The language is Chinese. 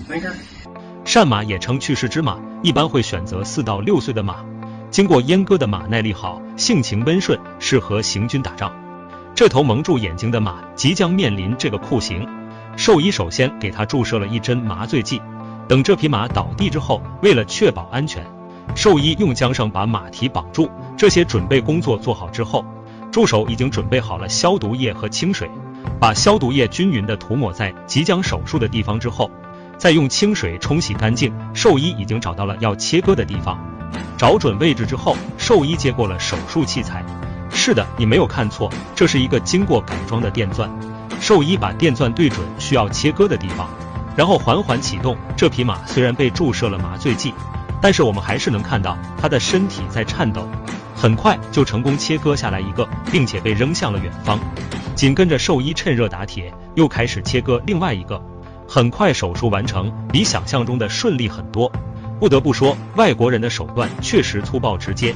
没事。善马也称去世之马，一般会选择4到6岁的马，经过阉割的马耐力好，性情温顺，适合行军打仗。这头蒙住眼睛的马即将面临这个酷刑，兽医首先给他注射了1针麻醉剂。等这匹马倒地之后，为了确保安全，兽医用缰绳把马蹄绑住。这些准备工作做好之后，助手已经准备好了消毒液和清水，把消毒液均匀地涂抹在即将手术的地方之后，再用清水冲洗干净。兽医已经找到了要切割的地方，找准位置之后，兽医接过了手术器材。是的，你没有看错，这是一个经过改装的电钻。兽医把电钻对准需要切割的地方，然后缓缓启动。这匹马虽然被注射了麻醉剂，但是我们还是能看到它的身体在颤抖。很快就成功切割下来一个，并且被扔向了远方。紧跟着兽医趁热打铁，又开始切割另外一个。很快手术完成，比想象中的顺利很多。不得不说，外国人的手段确实粗暴直接。